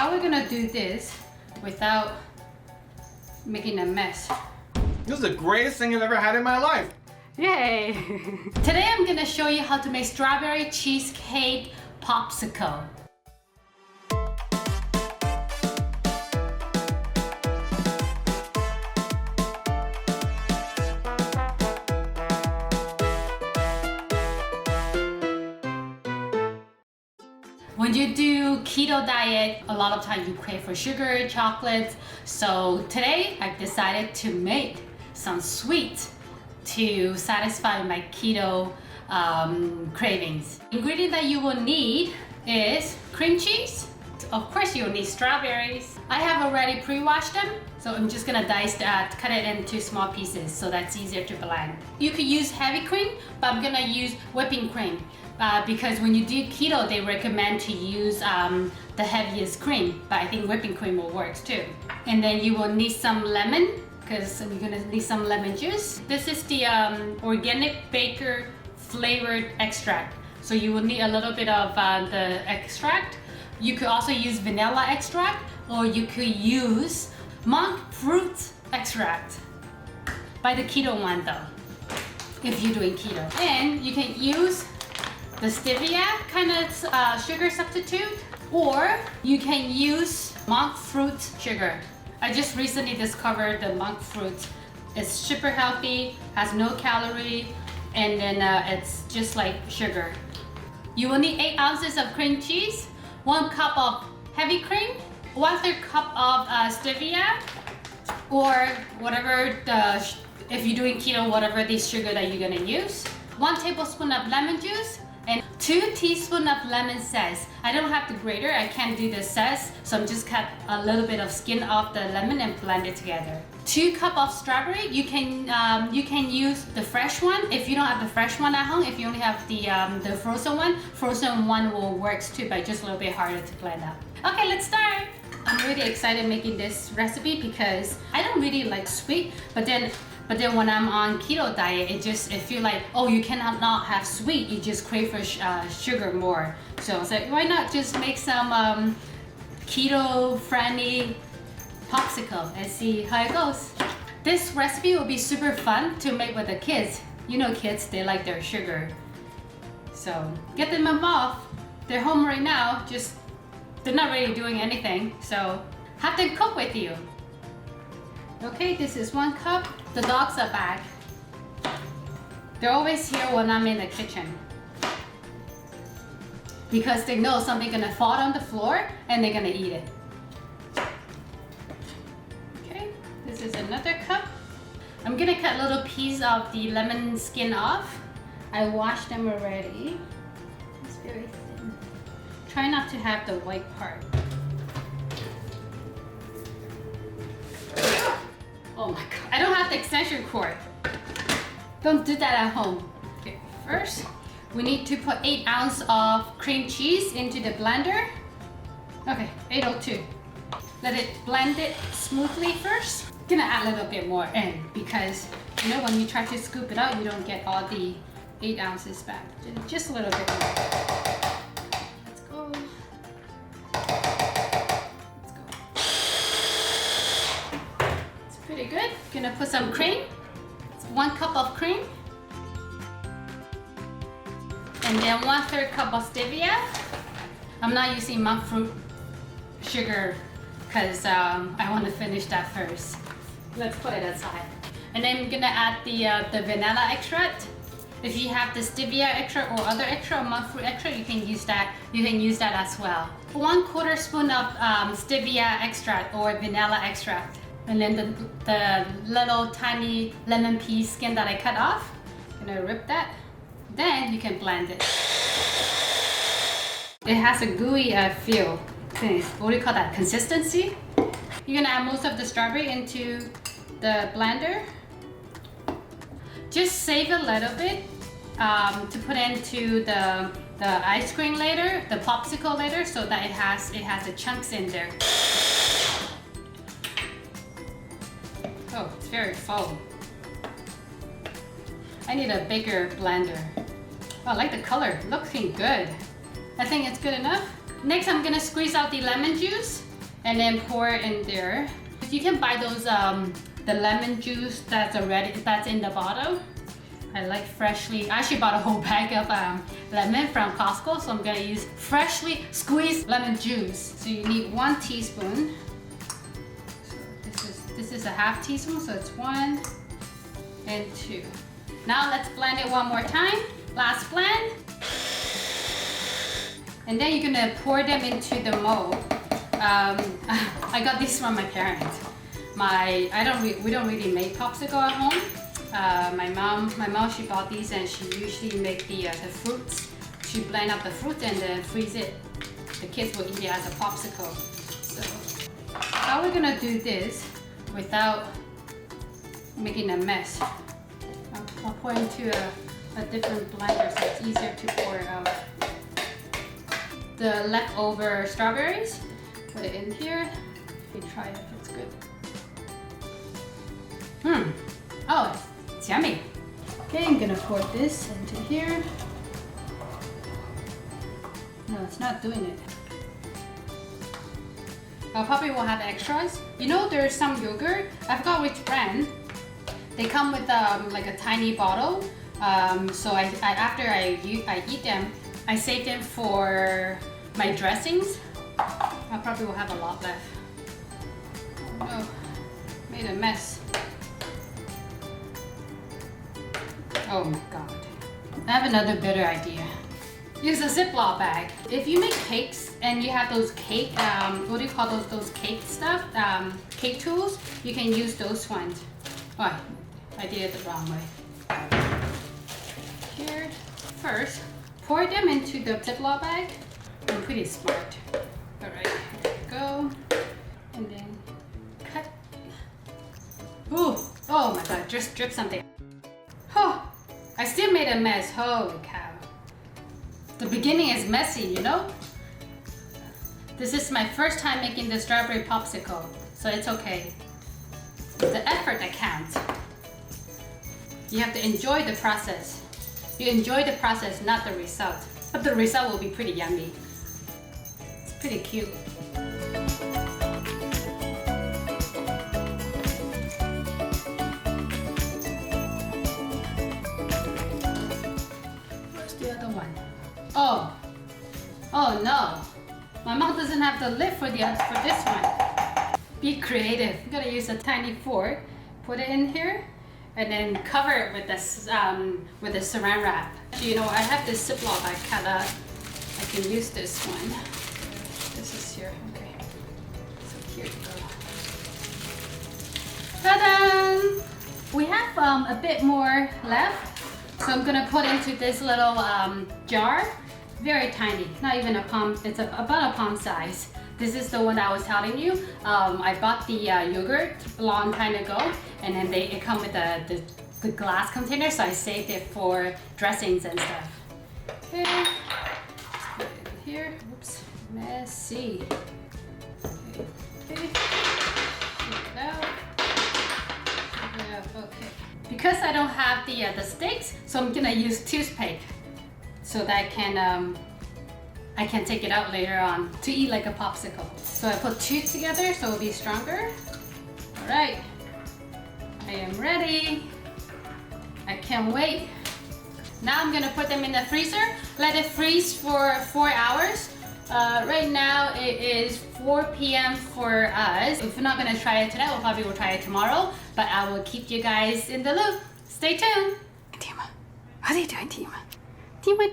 how are we gonna do this without making a mess? This is the greatest thing I've ever had in my life. Yay! Today I'm gonna show you how to make strawberry cheesecake popsicle. When you do keto diet, a lot of times you crave for sugar, chocolates. So today I've decided to make some sweet to satisfy my keto cravings. Ingredient that you will need is cream cheese. Of course you'll need strawberries. I have already pre-washed them, so I'm just gonna cut it into small pieces so that's easier to blend. You could use heavy cream, but I'm gonna use whipping cream. Because when you do keto, they recommend to use the heaviest cream, but I think whipping cream will work too. And then you will need some lemon, because you're gonna need some lemon juice. This is the organic baker flavored extract. So you will need a little bit of the extract. You could also use vanilla extract, or you could use monk fruit extract. Buy the keto one though, if you're doing keto. And you can use the stevia kind of sugar substitute, or you can use monk fruit sugar. I just recently discovered the monk fruit. It's super healthy, has no calorie, and then it's just like sugar. You will need 8 ounces of cream cheese, 1 cup of heavy cream, 1/3 cup of stevia, or whatever if you're doing keto, whatever the sugar that you're gonna use, 1 tablespoon of lemon juice, and 2 teaspoons of lemon zest. I don't have the grater, I can't do the zest, so I'm just cut a little bit of skin off the lemon and blend it together. 2 cups of strawberry. You can use the fresh one if you don't have the fresh one at home. If you only have the frozen one will work too, but just a little bit harder to blend up. Okay, let's start. I'm really excited making this recipe because I don't really like sweet, but then when I'm on keto diet, it feel like, oh, you cannot not have sweet, you just crave for sugar more. So it's like, why not just make some keto friendly popsicle and see how it goes. This recipe will be super fun to make with the kids. You know kids, they like their sugar. So get them involved. They're home right now, they're not really doing anything, so have them cook with you. Okay, this is 1 cup. The dogs are back. They're always here when I'm in the kitchen because they know something's gonna fall on the floor and they're gonna eat it. Okay, this is another cup. I'm gonna cut little piece of the lemon skin off. I washed them already. It's very thin. Try not to have the white part. Oh my god, I don't have the extension cord. Don't do that at home. Okay, first, we need to put 8 ounces of cream cheese into the blender. Okay, 802. Let it blend it smoothly first. Gonna add a little bit more in because you know when you try to scoop it out, you don't get all the 8 ounces back. Just a little bit more. Let's go. Pretty good. Gonna put some cream. It's 1 cup of cream. And then 1/3 cup of stevia. I'm not using monk fruit sugar because I want to finish that first. Let's put it aside. And then I'm gonna add the vanilla extract. If you have the stevia extract or other extra or monk fruit extract, you can use that. You can use that as well. 1/4 spoon of stevia extract or vanilla extract. And then the little tiny lemon pea skin that I cut off, I'm gonna rip that. Then you can blend it. It has a gooey feel. What do you call that? Consistency. You're gonna add most of the strawberry into the blender. Just save a little bit to put into the ice cream later, the popsicle later, so that it has the chunks in there. Oh, it's very full. I need a bigger blender. Oh, I like the color, looking good. I think it's good enough. Next, I'm gonna squeeze out the lemon juice. and then pour it in there. You can buy those the lemon juice that's in the bottle. I like freshly. I actually bought a whole bag of lemon from Costco, so I'm gonna use freshly squeezed lemon juice. So you need 1 teaspoon. So this is a half teaspoon, so it's 1 and 2. Now let's blend it one more time. Last blend. And then you're gonna pour them into the mold. I got these from my parents. We don't really make popsicle at home. My mom, she bought these and she usually make the fruits. She blend up the fruit and then freeze it. The kids will eat it as a popsicle. So how we're gonna do this without making a mess? I'll pour into a different blender so it's easier to pour out. The leftover strawberries, put it in here. You try it if it's good. Oh, it's yummy. Okay, I'm gonna pour this into here. No, it's not doing it. I probably will have extras. You know, there's some yogurt. I forgot which brand. They come with like a tiny bottle. So after I eat them, I save them for my dressings. I probably will have a lot left. Oh no, made a mess. Oh my god. I have another better idea. Use a Ziploc bag. If you make cakes and you have those cake, what do you call those cake stuff? Cake tools, you can use those ones. Oh, I did it the wrong way. Here, first, pour them into the Ziploc bag. I'm pretty smart. All right, here we go. And then cut. Ooh, oh my god, just drip something. Oh, I still made a mess, holy cow. The beginning is messy, you know? This is my first time making the strawberry popsicle, so it's okay. It's the effort that counts. You have to enjoy the process. You enjoy the process, not the result. But the result will be pretty yummy. It's pretty cute. Where's the other one? Oh no. My mom doesn't have the lid for this one. Be creative. I'm gonna use a tiny fork, put it in here, and then cover it with the saran wrap. Actually, you know, I have this Ziploc bag kinda. I can use this one. This is here. Okay. So here you go. Ta-da! We have a bit more left, so I'm gonna put into this little jar. Very tiny, not even a palm. It's about a palm size. This is the one that I was telling you. I bought the yogurt a long time ago, and then it come with the glass container, so I saved it for dressings and stuff. Okay, just put it in here. Oops, messy. Okay, take it out. Okay. Because I don't have the sticks, so I'm gonna use toothpick so that I can take it out later on to eat like a popsicle. So I put 2 together so it'll be stronger. All right, I am ready. I can't wait. Now I'm gonna put them in the freezer, let it freeze for 4 hours. Right now it is 4 p.m. for us. If we're not gonna try it today, we'll probably will try it tomorrow, but I will keep you guys in the loop. Stay tuned. Tima, what are you doing, Tima? Tima.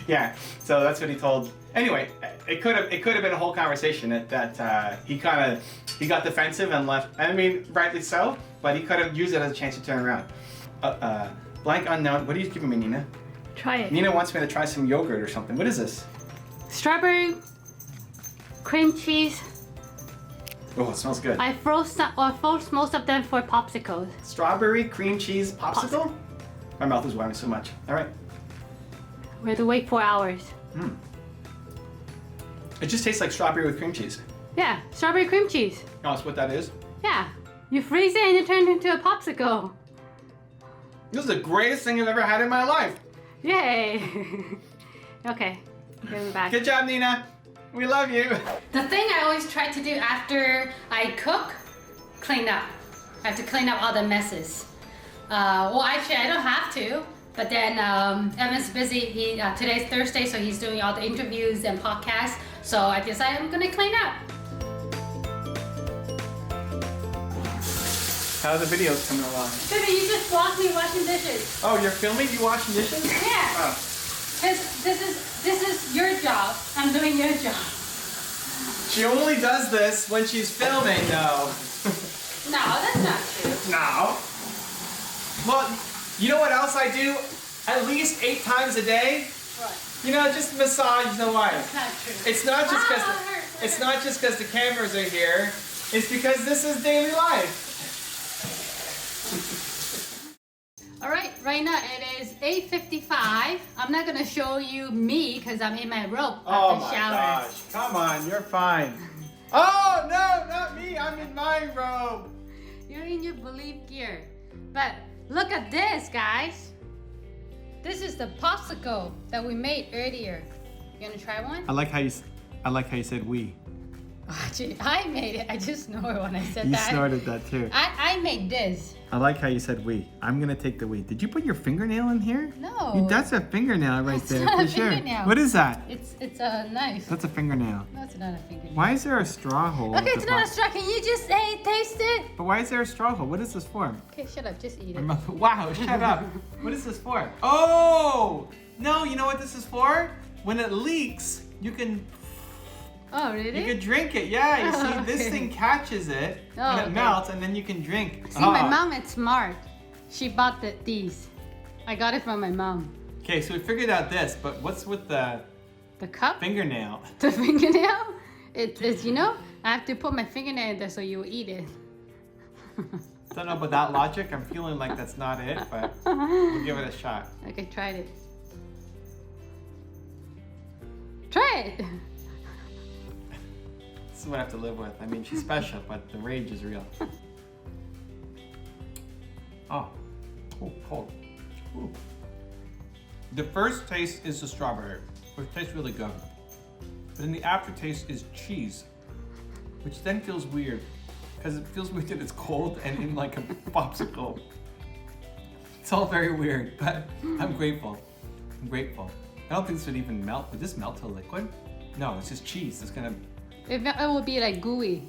Yeah, so that's what he told. Anyway, it could have been a whole conversation that he got defensive and left. I mean, rightly so, but he could have used it as a chance to turn around. Blank unknown. What are you giving me, Nina? Try it. Nina wants me to try some yogurt or something. What is this? Strawberry cream cheese. Oh, it smells good. I froze most of them for popsicles. Strawberry cream cheese popsicle? My mouth is watering so much. All right. We have to wait 4 hours. It just tastes like strawberry with cream cheese. Yeah, strawberry cream cheese. Oh, that's what that is? Yeah, you freeze it and it turns into a popsicle. This is the greatest thing I've ever had in my life. Yay! Okay, give me back. Good job, Nina. We love you. The thing I always try to do after I cook, clean up. I have to clean up all the messes. Well, actually, I don't have to. But then Emma's busy. Today's Thursday, so he's doing all the interviews and podcasts. So I decided I'm gonna clean up. How are the videos coming along? Baby, you just blocked me washing dishes. Oh, you're filming? You washing dishes? Yeah. Oh. Cause this is your job. I'm doing your job. She only does this when she's filming, though. No, that's not true. No. Well, you know what else I do? At least 8 times a day. What? You know, just massage the wife. That's not true. It's not just because the cameras are here. It's because this is daily life. All right now it is 8:55. I'm not gonna show you me because I'm in my robe Oh after my shower. gosh! Come on, you're fine. Oh no, not me! I'm in my robe. You're in your belief gear. But look at this, guys. This is the popsicle that we made earlier. You gonna try one? I like how you said we. Oh, gee, I made it. I just snorted when I said You that. snorted that too. I made this. I like how you said we. I'm gonna take the we. Did you put your fingernail in here? No. That's a fingernail right It's there not for a sure. fingernail. What is that? It's a knife. That's a fingernail. No, it's not a fingernail. Why is there a straw hole? Okay, at it's the not a bottom? straw. Can you just taste it? But why is there a straw hole? What is this for? Okay, shut up. Just eat it. Wow, shut up. What is this for? Oh! No, you know what this is for? When it leaks, you can Oh, really? You could drink it, yeah. You see, this Okay. thing catches it, Oh, and it okay. melts, and then you can drink. See, my mom is smart. She bought these. I got it from my mom. Okay, so we figured out this, but what's with the The cup? fingernail? The fingernail? It's, you know, I have to put my fingernail in there so you will eat it. Don't know about that logic. I'm feeling like that's not it, but we'll give it a shot. Okay, try it. Try it! This is what I have to live with. I mean, she's special, but the rage is real. Oh, cold. Ooh. The first taste is the strawberry, which tastes really good. But then the aftertaste is cheese, which then feels weird, because it feels weird that it's cold and in like a popsicle. It's all very weird, but I'm grateful. I don't think this would even melt. Would this melt to liquid? No, it's just cheese. It's gonna. It will be like gooey.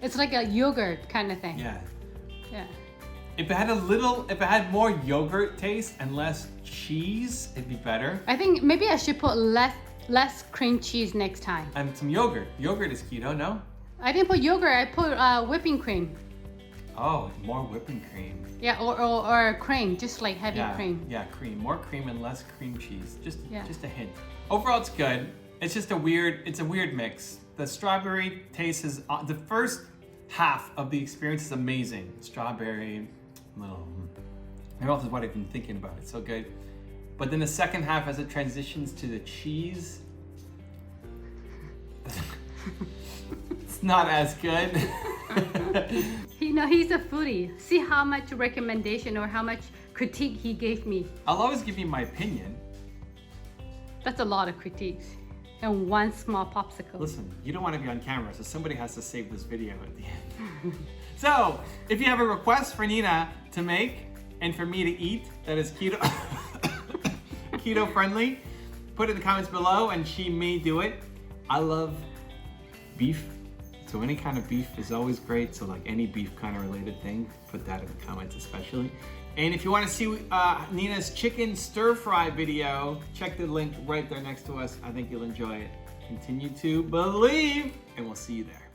It's like a yogurt kind of thing. Yeah. Yeah. If it had more yogurt taste and less cheese, it'd be better. I think maybe I should put less cream cheese next time. And some yogurt. Yogurt is keto, no? I didn't put yogurt. I put whipping cream. Oh, more whipping cream. Yeah, or cream, just like heavy Yeah, cream. yeah, cream. More cream and less cream cheese. Just Yeah. a hint. Overall, it's good. It's just a weird mix. The strawberry taste is, the first half of the experience is amazing. Strawberry, little, I don't know if it's what I've been thinking about. It's so good. But then the second half, as it transitions to the cheese, it's not as good. You know, he's a foodie. See how much recommendation or how much critique he gave me. I'll always give you my opinion. That's a lot of critiques. And one small popsicle. Listen, you don't want to be on camera, so somebody has to save this video at the end. So, if you have a request for Nina to make and for me to eat that is keto keto friendly, put it in the comments below and she may do it. I love beef, so any kind of beef is always great. So like any beef kind of related thing, put that in the comments especially. And if you want to see Nina's chicken stir fry video, check the link right there next to us. I think you'll enjoy it. Continue to believe, and we'll see you there.